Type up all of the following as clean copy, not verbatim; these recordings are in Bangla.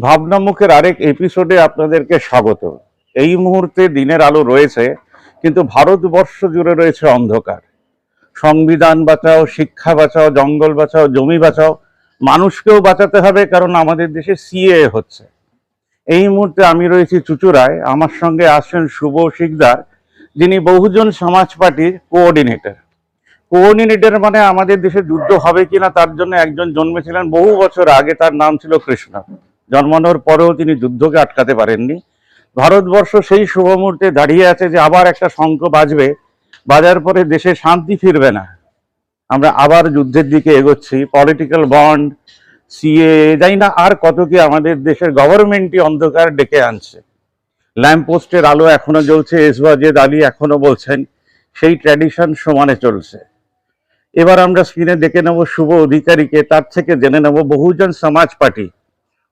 ভাবনামুখের আরেক এপিসোডে আপনাদেরকে স্বাগত। এই মুহূর্তে দিনের আলো রয়েছে, কিন্তু ভারতবর্ষ জুড়ে রয়েছে অন্ধকার। সংবিধান বাঁচাও, শিক্ষা বাঁচাও, জঙ্গল বাঁচাও, জমি বাঁচাও, মানুষকেও বাঁচাতে হবে, কারণ আমাদের দেশে সিএ হচ্ছে। এই মুহূর্তে আমি রয়েছি চুঁচুড়ায়। আমার সঙ্গে আসছেন শুভ শিকদার, যিনি বহুজন সমাজ পার্টির কোঅর্ডিনেটর মানে আমাদের দেশে যুদ্ধ হবে কিনা তার জন্য একজন জন্মেছিলেন বহু বছর আগে, তার নাম ছিল কৃষ্ণ। জন্মানোর পরেও তিনি যুদ্ধকে আটকাতে পারেননি। ভারতবর্ষ সেই শুভ মুহূর্তে দাঁড়িয়ে আছে যে আবার একটা শঙ্খ বাজবে, বাজার পরে দেশে শান্তি ফিরবে না, আমরা আবার যুদ্ধের দিকে এগোচ্ছি। পলিটিক্যাল বন্ড, সিএ, যাই না আর কত কি আমাদের দেশের গভর্নমেন্টই অন্ধকার ডেকে আনছে। ল্যাম্পপোস্টের আলো এখনো জ্বলছে, এসওয়াজেদ আলী এখনো বলছেন, সেই ট্র্যাডিশন সমানে চলছে। এবার আমরা স্ক্রিনে দেখে নেব শুভ অধিকারীকে, তার থেকে জেনে নেব বহুজন সমাজ পার্টি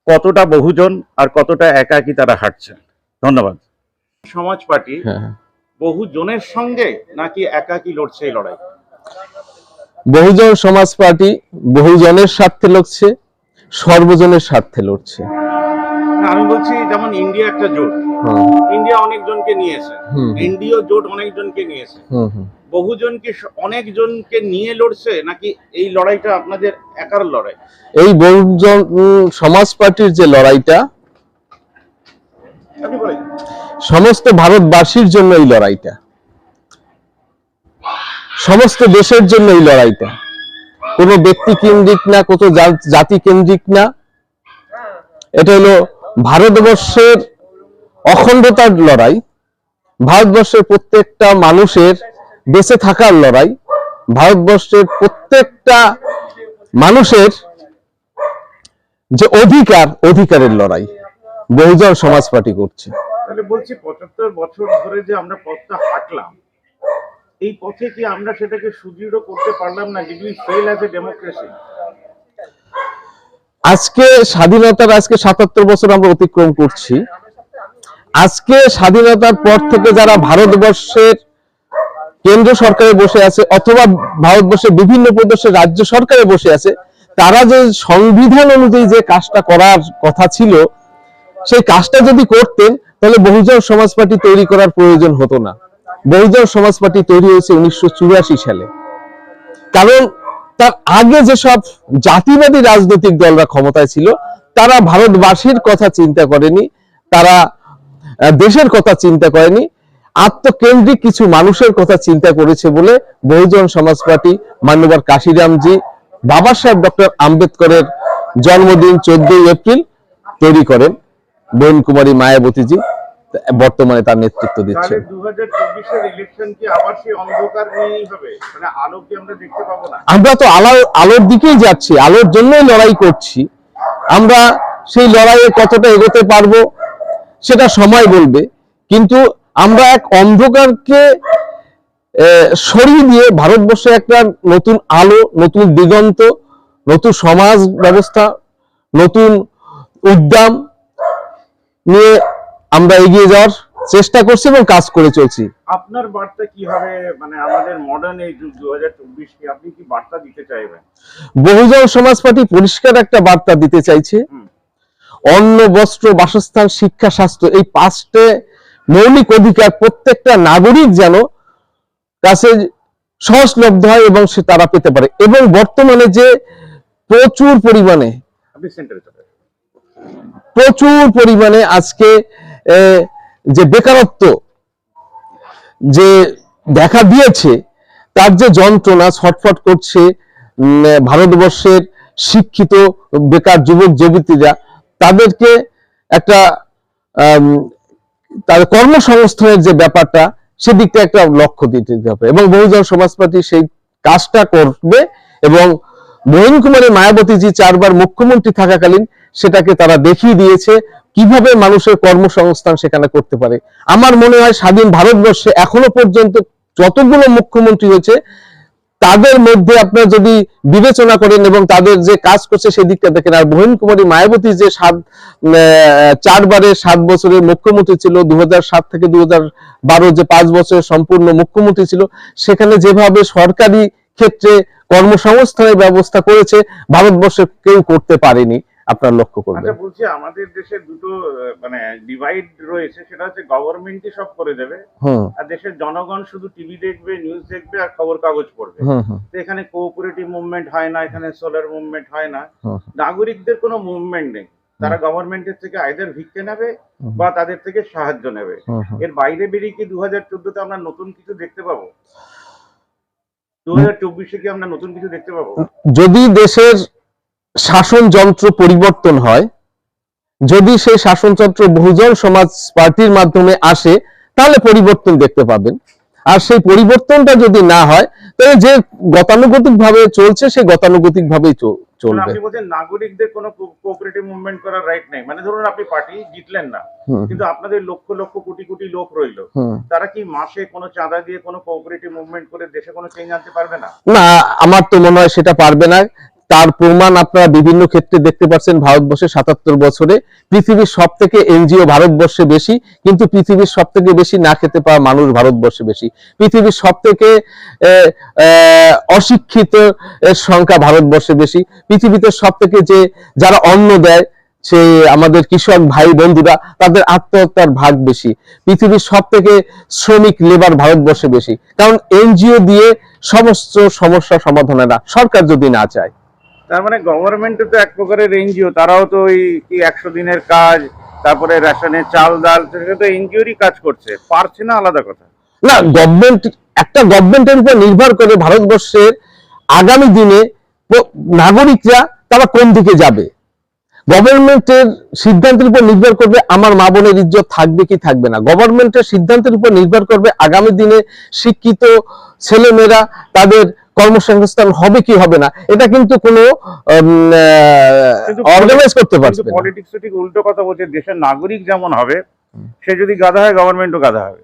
কতটা বহুজন আর কতটা একাকী তারা হাঁটছেন। ধন্যবাদ। সমাজ পার্টি বহুজনের সঙ্গে নাকি একাকী লড়ছে এই লড়াই? বহুজন সমাজ পার্টি বহুজনের স্বার্থে লড়ছে, সর্বজনের স্বার্থে লড়ছে। আমি বলছি যেমন ইন্ডিয়া একটা জোট, ইন্ডিয়া অনেকজনকে নিয়েছে, এনডিও জোট অনেকজনকে নিয়েছে, বহুজনকে অনেকজনকে নিয়ে লড়ছে, নাকি এই লড়াইটা আপনাদের একার লড়াই? এই বহুজন সমাজ পার্টির যে লড়াইটা সমস্ত ভারতবাসীর জন্য, এই লড়াইটা সমস্ত দেশের জন্য, এই লড়াইটা কোনো ব্যক্তি কেন্দ্রিক না, কত জাতি কেন্দ্রিক না। এটা হলো ভারতবর্ষের অখণ্ডতার লড়াই, ভারতবর্ষের প্রত্যেকটা মানুষের বেঁচে থাকার লড়াই, ভারতবর্ষের প্রত্যেকটা মানুষের যে অধিকারের লড়াই বহুজন সমাজ পার্টি করছে। তাহলে বলছি ৭৫ বছর ধরে যে আমরা পথটা হাঁটলাম, এই পথে কি আমরা সেটাকে সুদৃঢ় করতে পারলাম না? Did we fail as a democracy? আজকে স্বাধীনতার ৭৭ বছর আমরা অতিক্রম করছি। আজকে স্বাধীনতার পর থেকে যারা ভারতবর্ষের কেন্দ্র সরকারে বসে আছে অথবা ভারতবর্ষের বিভিন্ন প্রদেশের রাজ্য সরকারে বসে আছে, তারা যে সংবিধান অনুযায়ী যে কাজটা করার কথা ছিল, সেই কাজটা যদি করতেন তাহলে বহুজন সমাজ পার্টি তৈরি করার প্রয়োজন হতো না। বহুজন সমাজ পার্টি তৈরি হয়েছে ১৯৮৪ সালে। কারণ তার আগে যেসব জাতিবাদী রাজনৈতিক দলরা ক্ষমতায় ছিল, তারা ভারতবাসীর কথা চিন্তা করেনি, তারা দেশের কথা চিন্তা করেনি, আত্মকেন্দ্রিক কিছু মানুষের কথা চিন্তা করেছে বলে বহুজন সমাজ পার্টি মাননীয় কাশিরামজি বাবা সাহেব ডক্টর আম্বেদকরের জন্মদিন ১৪ এপ্রিল তৈরি করেন। বরুণ কুমারী মায়াবতীজি বর্তমানে তার নেতৃত্ব দিচ্ছে। ২০২৪ ইলেকশন কি আবার সেই অন্ধকার নিয়েই হবে? মানে আলো কি আমরা দেখতে পাবো না? আমরা তো আলোর দিকেই যাচ্ছি, আলোর জন্যই লড়াই করছি। আমরা সেই লড়াইয়ে কতটা এগোতে পারবো সেটা সময় বলবে, কিন্তু আমরা এক অন্ধকারকে সরিয়ে দিয়ে ভারতবর্ষে একটা নতুন আলো, নতুন দিগন্ত, নতুন সমাজ ব্যবস্থা, নতুন উদ্যম নিয়ে আমরা এগিয়ে যাওয়ার চেষ্টা করছি এবং কাজ করে চলছি। আপনার বার্তা কি হবে? মানে আমাদের মডার্ন এই যুগ ২০২৪ কে আপনি কি বার্তা দিতে চাইবেন? বহুজন সমাজ পার্টি পরিষ্কার একটা বার্তা দিতে চাইছে। অন্ন, বস্ত্র, বাসস্থান, শিক্ষা, স্বাস্থ্য, এই ৫টে মৌলিক অধিকার প্রত্যেকটা নাগরিক যেন কাছে সহজলভ্য হয় এবং সে তারা পেতে পারে। এবং বর্তমানে যে প্রচুর পরিমাণে আজকে যে বেকারত্ব যে দেখা দিয়েছে, তার যে যন্ত্রণা ছটফট করছে ভারতবর্ষের শিক্ষিত বেকার যুবক যুবতীরা, তাদেরকে একটা তার কর্মসংস্থানের যে ব্যাপারটা, সেদিকটা একটা লক্ষ্য দিতে হবে এবং বহুজন সমাজ পার্টি সেই কাজটা করবে। এবং বরুণ কুমারী মায়াবতীজি ৪ বার মুখ্যমন্ত্রী থাকাকালীন সেটাকে তারা দেখিয়ে দিয়েছে কিভাবে মানুষের কর্মসংস্থান সেখানে করতে পারে। আমার মনে হয় স্বাধীন ভারতবর্ষে এখনো পর্যন্ত যতগুলো মুখ্যমন্ত্রী হয়েছে, তাদের মধ্যে আপনারা যদি বিবেচনা করেন এবং তাদের যে কাজ করছে সেদিকটা দেখেন, আর বরুণ কুমারী মায়াবতী যে ৪ বারের ৭ বছরের মুখ্যমন্ত্রী ছিল, ২০০৭ থেকে ২০১২ যে ৫ বছরের সম্পূর্ণ মুখ্যমন্ত্রী ছিল, সেখানে যেভাবে সরকারি ক্ষেত্রে কর্মসংস্থানের ব্যবস্থা করেছে ভারতবর্ষে কেউ করতে পারেনি। আপনারা লক্ষ্য করবেন। আচ্ছা, বলছি আমাদের দেশে দুটো মানে ডিভাইড রয়েছে, সেটা হচ্ছে গভর্নমেন্টই সব করে দেবে আর দেশের জনগণ শুধু টিভি দেখবে, নিউজ দেখবে আর খবর কাগজ পড়বে। তো এখানে কোঅপারেটিভ মুভমেন্ট হয় না, এখানে সোলার মুভমেন্ট হয় না, নাগরিকদের কোনো মুভমেন্ট নেই। তারা গভর্নমেন্টের থেকে আইদার ভিক্ষে নেবে বা তাদের থেকে সাহায্য নেবে। এর বাইরে বেরিয়ে কি 2014-তে আমরা নতুন কিছু দেখতে পাবো? 2024-এ কি আমরা নতুন কিছু দেখতে পাবো? যদি দেশের শাসন যন্ত্র পরিবর্তন হয়, যদি সেই শাসনযন্ত্র বহুজন সমাজ পার্টির মাধ্যমে আসে, তাহলে পরিবর্তন দেখতে পাবেন। আর সেই পরিবর্তনটা যদি না হয়, তাহলে যে গতানুগতিক ভাবে চলছে সে গতানুগতিক ভাবেই চলবে। আপনি বলছেন নাগরিকদের কোনো কোঅপারেটিভ মুভমেন্ট করার রাইট নেই, মানে ধরুন আপনি পার্টি জিতলেন না, কিন্তু আপনাদের লক্ষ লক্ষ কোটি কোটি লোক রইল, তারা কি মাসে কোনো চাঁদা দিয়ে কোনো কোঅপারেটিভ মুভমেন্ট করে দেশে কোনো চেঞ্জ আনতে পারবে না? না, আমার তো মনে হয় সেটা পারবে না। তার প্রমাণ আপনারা বিভিন্ন ক্ষেত্রে দেখতে পাচ্ছেন। ভারতবর্ষে 77 বছরে পৃথিবীর সব থেকে এনজিও ভারতবর্ষে বেশি, কিন্তু পৃথিবীর সব থেকে বেশি না খেতে পাওয়া মানুষ ভারতবর্ষে বেশি। পৃথিবীর সব থেকে অশিক্ষিত সংখ্যা ভারতবর্ষে বেশি। পৃথিবীতে সব থেকে যারা অন্ন দেয়, সে আমাদের কৃষক ভাই বন্ধুরা, তাদের আত্মহত্যার ভাগ বেশি। পৃথিবীর সব থেকে শ্রমিক লেবার ভারতবর্ষে বেশি। কারণ এনজিও দিয়ে সমস্ত সমস্যা সমাধান হয় না, সরকার যদি না চায়। তার মানে গভর্নমেন্ট তো এক প্রকারের এনজিও, তারাও তো ওই কি 100 দিনের কাজ, তারপরে রেশনের চাল ডাল, সেটা তো এনজিওরই কাজ করছে, পারছে না আলাদা কথা। না, গভর্নমেন্টের উপর নির্ভর করে ভারতবর্ষের আগামী দিনে নাগরিকরা তারা কোন দিকে যাবে। গভর্নমেন্টের সিদ্ধান্তের উপর নির্ভর করবে আমার মা বোনের ইজ্জত থাকবে কি থাকবে না। গভর্নমেন্টের সিদ্ধান্তের উপর নির্ভর করবে আগামী দিনে শিক্ষিত ছেলেমেয়েরা তাদের কর্মসংস্থান হবে কি হবে না। এটা কিন্তু কোনো অর্গানাইজ করতে পারছে না। পলিটিক্স ঠিক উল্টো কথা বলছে, দেশের নাগরিক যেমন হবে, সে যদি গাধা হয় গভর্নমেন্টও গাধা হবে।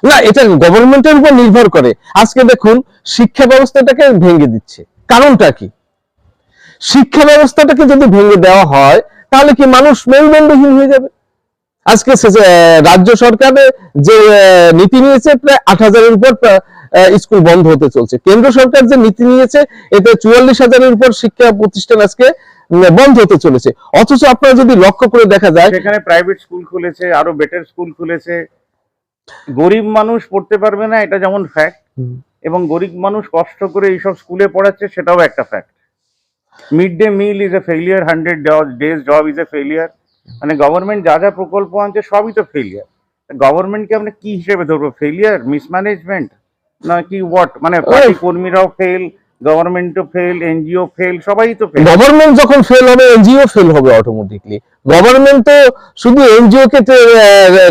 না, এটা গভর্নমেন্টের উপর নির্ভর করে। আজকে দেখুন শিক্ষা ব্যবস্থাটাকে ভেঙে দিচ্ছে, কারণটা কি? শিক্ষা ব্যবস্থাটাকে যদি ভেঙে দেওয়া হয়, তাহলে কি মানুষ মেরুদণ্ডহীন হয়ে যাবে? আজকে রাজ্য সরকারের যে নীতি নিয়েছে, প্রায় 8,000-এর উপর স্কুল বন্ধ হতে চলছে। কেন্দ্র সরকার যে নীতি নিয়েছে, এতে 44,000-এর উপর শিক্ষা প্রতিষ্ঠান আজকে বন্ধ হতে চলেছে। অথচ আপনারা যদি লক্ষ্য করে দেখা যায়, সেখানে প্রাইভেট স্কুল খুলেছে, আরো বেটার স্কুল খুলেছে। গরিব মানুষ পড়তে পারবে না, এটা যেমন ফ্যাক্ট, এবং গরিব মানুষ কষ্ট করে এইসব স্কুলে পড়াচ্ছে, সেটাও একটা fact. Mid day meal is a failure, 100 days job is a failure. মানে গভর্নমেন্ট যা যা প্রকল্প আনছে সবই তো ফেলিয়ার। গভর্নমেন্টকে আমরা কি হিসেবে ধরবো? ফেলিয়ার, মিসম্যানেজমেন্ট না কি হোয়াট? মানে পার্টি কর্মীরাও ফেল, গভর্নমেন্টও ফেল, এনজিও ফেল, সবাই তো ফেল। গভর্নমেন্ট যখন ফেল হবে, এনজিও ফেল হবে অটোমেটিকলি। গভর্নমেন্ট তো শুধু এনজিও কে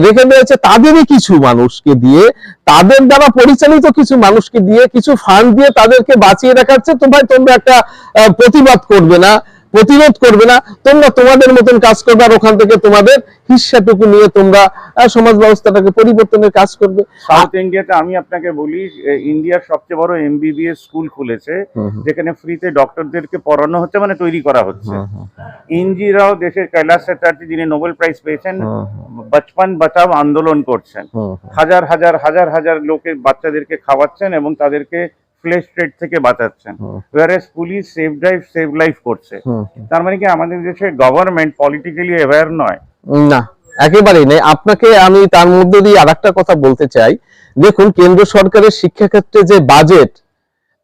রেখে দিয়েছে তাদেরই কিছু মানুষকে দিয়ে, তাদের দ্বারা পরিচালিত কিছু মানুষকে দিয়ে, কিছু ফান্ড দিয়ে তাদেরকে বাঁচিয়ে রাখাচ্ছে। তো ভাই, তোমরা একটা প্রতিবাদ করবে না, প্রতিরোধ করবে না, তোমরা তোমাদের মতন কাজ করবে, আর ওখান থেকে তোমাদের হিস্সাটুকু নিয়ে তোমরা সমাজ ব্যবস্থাটাকে পরিবর্তনের কাজ করবে। সাউথ ইন্ডিয়াতে আমি আপনাকে বলি, ইন্ডিয়ার সবচেয়ে বড় এমবিবিএস স্কুল খুলেছে, যেখানে ফ্রিতে ডক্টরদেরকে পড়ানো হচ্ছে, মানে তৈরি করা হচ্ছে। ইন্জি রাও, দেশের কৈলাস চ্যাটার্জি যিনি নোবেল প্রাইজ পেয়েছেন, বাচপন বাঁচাও আন্দোলন করছেন, হাজার হাজার হাজার হাজার লোকের বাচ্চাদেরকে খাওয়াচ্ছেন এবং তাদেরকে ফ্লেশ ট্রেড থেকে বাঁচাচ্ছেন। ওয়ারেস police save drive save life করছে। তার মানে কি আমাদের দেশের গভর্নমেন্ট পলিটিক্যালি অ্যাওয়্যার নয়? না, একেবারেই নেই। আপনাকে আমি তার মধ্যে দিয়ে আরেকটা কথা বলতে চাই। দেখুন, কেন্দ্র সরকারের শিক্ষা ক্ষেত্রে যে বাজেট,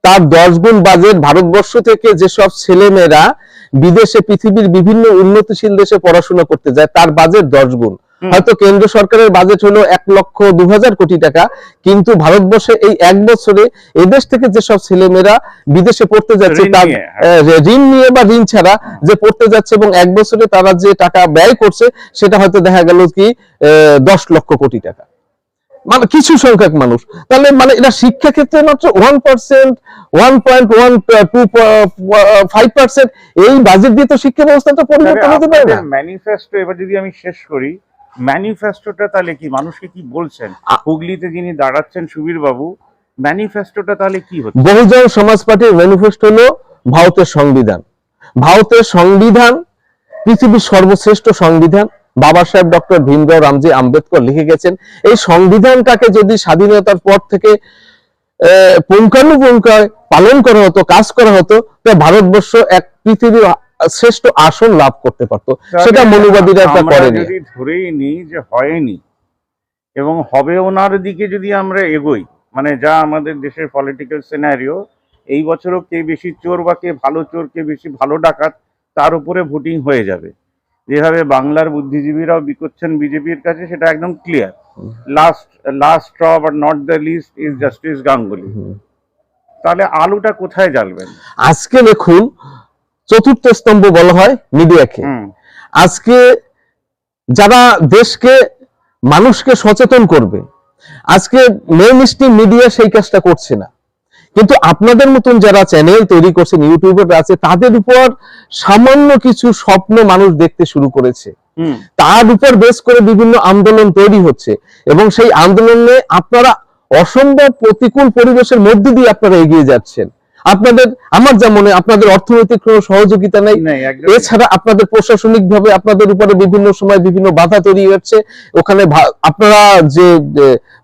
তার 10 গুণ বাজেট ভারতবর্ষ থেকে যেসব ছেলেমেয়েরা বিদেশে, পৃথিবীর বিভিন্ন উন্নতিশীল দেশে পড়াশোনা করতে যায়, তার বাজেট 10 গুণ। হয়তো কেন্দ্র সরকারের বাজেট হলো 1,02,000 কোটি টাকা, কিন্তু ভারতবর্ষে এই এক বছরে এদেশ থেকে যেসব ছেলেমেয়েরা বিদেশে পড়তে যাচ্ছে, তার ঋণ নিয়ে বা ঋণ ছাড়া যে পড়তে যাচ্ছে, এবং এক বছরে তারা যে টাকা ব্যয় করছে, সেটা হয়তো দেখা গেল কি 10 লক্ষ কোটি টাকা। মানে কিছু সংখ্যক মানুষ। তাহলে মানে এটা শিক্ষা ক্ষেত্রে মাত্র 1%, 1.125% এই বাজেট দিয়ে তো শিক্ষা ব্যবস্থাটা পরিবর্তন হতে পারে না। ম্যানিফেস্টো এবার যদি আমি শেষ করি, ম্যানিফেস্টোটা তাহলে কি, মানুষকে কি বলছেন? হুগলিতে যিনি দাঁড়াচ্ছেন সুবীর বাবু, ম্যানিফেস্টোটা তাহলে কি হচ্ছে? বহুজন সমাজ পার্টির ম্যানিফেস্টো হলো ভারতের সংবিধান। ভারতের সংবিধান পৃথিবীর সর্বশ্রেষ্ঠ সংবিধান। বাবা সাহেব ডক্টর ভীমরাও রামজি আম্বেদকর লিখে গেছেন। এই সংবিধানটাকে যদি স্বাধীনতার পর থেকে পুঙ্খানুপুঙ্খায় পালন করা হতো, কাজ করা হতো, তো ভারতবর্ষ এক পৃথিবীর শ্রেষ্ঠ আসন লাভ করতে পারতো, সেটা মনুবাদীরা একটা আমরা করেনি। যদি ধরেই নিই যে হয়নি এবং হবে ওনার দিকে যদি আমরা এগোই, মানে যা আমাদের দেশের পলিটিক্যাল সিনারিও, এই বছরও কে বেশি চোর বা কে ভালো চোর, কে বেশি ভালো ডাকাত, তার উপরে ভোটিং হয়ে যাবে। যেভাবে বাংলার বুদ্ধিজীবীরাও বিকোচ্ছেন বিজেপির কাছে, সেটা একদম clear. Last straw but not the least is justice Ganguly. তাহলে আলুটা কোথায় জ্বালবেন? আজকে দেখুন, চতুর্থ স্তম্ভ বলা হয় মিডিয়াকে। আজকে যারা দেশকে, মানুষকে সচেতন করবে, আজকে মেইন স্ট্রিম মিডিয়া সেই কাজটা করছে না। কিন্তু আপনাদের মতন যারা চ্যানেল তৈরি করছেন, ইউটিউবার আছে, তাদের উপর সামান্য কিছু স্বপ্ন মানুষ দেখতে শুরু করেছে, তার উপর বেস করে বিভিন্ন আন্দোলন তৈরি হচ্ছে, এবং সেই আন্দোলনে আপনারা অসম্ভব প্রতিকূল পরিবেশের মধ্যে দিয়ে আপনারা এগিয়ে যাচ্ছেন। আপনাদের, আমার যা মনে, আপনাদের অর্থনৈতিক কোনো সহযোগিতা নেই, এছাড়া আপনাদের প্রশাসনিক ভাবে আপনাদের উপরে বিভিন্ন সময় বিভিন্ন বাধা তৈরি হচ্ছে। ওখানে আপনারা যে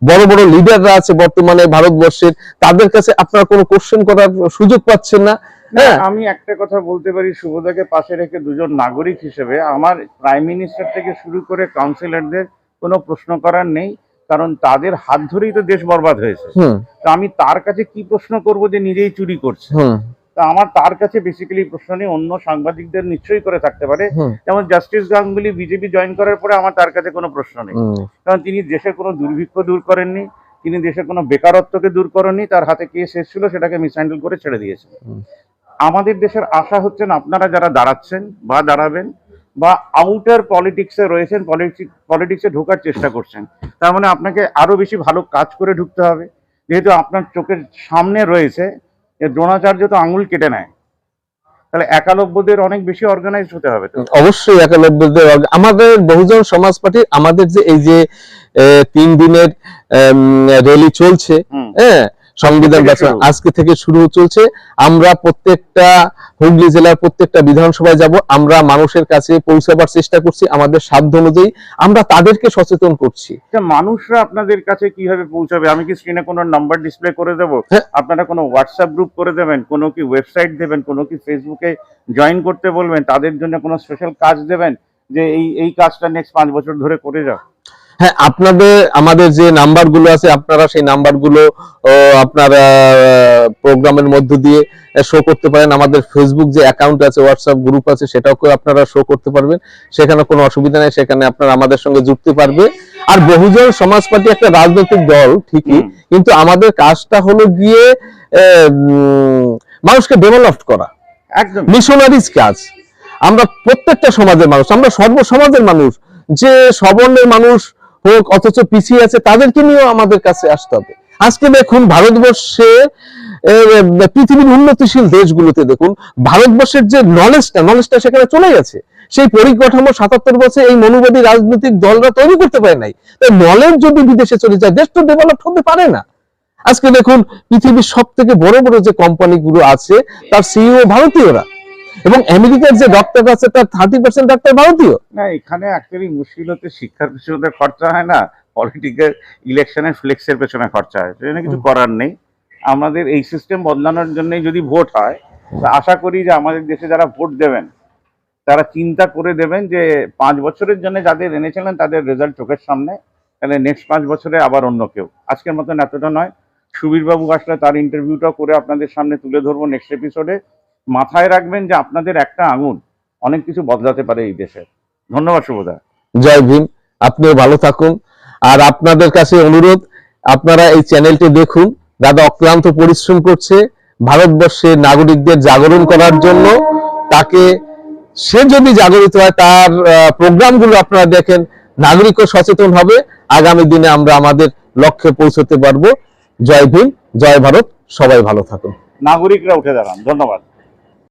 বড় বড় লিডাররা আছে বর্তমানে ভারতবর্ষের, তাদের কাছে আপনারা কোনো কোশ্চেন করার সুযোগ পাচ্ছেন না। হ্যাঁ, আমি একটা কথা বলতে পারি, শুভদাকে পাশে রেখে দুজন নাগরিক হিসেবে আমার প্রাইম মিনিস্টার থেকে শুরু করে কাউন্সিলরদের কোনো প্রশ্ন করার নেই, কারণ তাদের হাত ধরেই তো দেশ বরবাদ হয়েছে। তো আমি তার কাছে কি প্রশ্ন করব যে নিজেই চুরি করছে? তা আমার তার কাছে বেসিক্যালি প্রশ্ন নেই, অন্য সাংবাদিকদের নিশ্চয়ই করে থাকতে পারে। যেমন জাস্টিস গাঙ্গুলি বিজেপি জয়েন করার পরে আমার তার কাছে কোনো প্রশ্ন নেই, কারণ তিনি দেশের কোনো দুর্ভিক্ষ দূর করেননি, তিনি দেশের কোনো বেকারত্বকে দূর করেননি, তার হাতে কেস এসেছিল সেটাকে মিসহ্যান্ডেল করে ছেড়ে দিয়েছেন। আমাদের দেশের আশা হচ্ছেন আপনারা যারা দাঁড়াচ্ছেন বা দাঁড়াবেন বা আউটার পলিটিক্সে রয়েছেন, পলিটিক্সে ঢোকার চেষ্টা করছেন, তার মানে আপনাকে আরো বেশি ভালো কাজ করে ঢুকতে হবে। যেহেতু আপনার চোখের সামনে রয়েছে দ্রোণাচার্য তো আঙুল কেটে নেয়, তাহলে একালব্যদের অনেক বেশি অর্গানাইজ হতে হবে। তো অবশ্যই একালব্যদের, আমাদের বহুজন সমাজ পার্টি, আমাদের যে এই যে 3 দিনের র্যালি চলছে, হ্যাঁ, সংবিধান বাঁচাও আজকে থেকে শুরু চলছে। আমরা প্রত্যেকটা হুগলি জেলার প্রত্যেকটা বিধানসভায় যাব, আমরা মানুষের কাছে পৌঁছাবার চেষ্টা করছি আমাদের সাধ্য অনুযায়ী, আমরা তাদেরকে সচেতন করছি। মানুষরা আপনাদের কাছে কিভাবে পৌঁছাবে? আমি কি স্ক্রিনে কোনো নাম্বার ডিসপ্লে করে দেবো? আপনারা কোনো হোয়াটসঅ্যাপ গ্রুপ করে দেবেন, কোনো কি ওয়েবসাইট দেবেন, কোনো কি ফেসবুকে জয়েন করতে বলবেন, তাদের জন্য কোনো স্পেশাল কাজ দেবেন যে এই কাজটা নেক্সট 5 বছর ধরে করে যাও? হ্যাঁ, আপনাদের, আমাদের যে নাম্বারগুলো আছে, আপনারা সেই নাম্বারগুলো আপনারা প্রোগ্রামের মধ্য দিয়ে শো করতে পারেন। আমাদের ফেসবুক যে অ্যাকাউন্ট আছে, হোয়াটসঅ্যাপ গ্রুপ আছে, সেটাও আপনারা শো করতে পারবেন, সেখানে কোনো অসুবিধা নেই, সেখানে আপনারা আমাদের সঙ্গে যুক্ত পারবে। আর বহুজন সমাজ পার্টি একটা রাজনৈতিক দল ঠিকই, কিন্তু আমাদের কাজটা হলো গিয়ে মানুষকে ডেভেলপ করা, একদম মিশনারিজ কাজ। আমরা প্রত্যেকটা সমাজের মানুষ, আমরা সর্বসমাজের মানুষ, যে সবর্ণের মানুষ হোক অথচ পিছিয়ে আছে, তাদেরকে নিয়েও আমাদের কাছে আসতে হবে। আজকে দেখুন ভারতবর্ষে, পৃথিবীর উন্নতিশীল দেশগুলোতে দেখুন ভারতবর্ষের যে নলেজটা সেখানে চলে গেছে। সেই পরিকাঠামো 77 বছর এই মনুবাদী রাজনৈতিক দলরা তৈরি করতে পারে নাই। তাই নলেজ যদি বিদেশে চলে যায়, দেশ তো ডেভেলপ হতে পারে না। আজকে দেখুন পৃথিবীর সব থেকে বড় বড় যে কোম্পানিগুলো আছে, তার সিইও ভারতীয়রা, এবং আমেরিকার যে ডক্টর আছে তার 30% ডাক্তার ভারতীয়। না, এখানে অ্যাকচুয়ালি মুশকিল হচ্ছে শিক্ষার পেছনে খরচা হয় না, পলিটিক্যাল ইলেকশনের ফ্লেক্সের পেছনে খরচা হয়, সেজন্য কিছু করার নেই। আমাদের এই সিস্টেম বদলানোর জন্য যদি ভোট হয়, আশা করি যে আমাদের দেশে যারা ভোট দেবেন তারা চিন্তা করে দেবেন যে 5 বছরের জন্য যাদের এনেছিলেন তাদের রেজাল্ট চোখের সামনে, তাহলে নেক্সট 5 বছরে আবার অন্য কেউ। আজকের মতন এতটা নয়, সুবীরবাবু আসলে তার ইন্টারভিউটা করে আপনাদের সামনে তুলে ধরবো নেক্সট এপিসোডে। মাথায় রাখবেন যে আপনাদের একটা আঙুল অনেক কিছু বদলাতে পারে এই দেশে। ধন্যবাদ শুভদা। জয় ভীম, আপনিও ভালো থাকুন। আর আপনাদের কাছে অনুরোধ, আপনারা এই চ্যানেলটি দেখুন, দাদা অক্লান্ত পরিশ্রম করছে ভারতবর্ষের নাগরিকদের জাগরণ করার জন্য। তাকে, সে যদি জাগরিত হয়, তার প্রোগ্রামগুলো আপনারা দেখেন, নাগরিকও সচেতন হবে, আগামী দিনে আমরা আমাদের লক্ষ্যে পৌঁছতে পারবো। জয় ভীম, জয় ভারত, সবাই ভালো থাকুন। নাগরিকরা উঠে দাঁড়ান। ধন্যবাদ।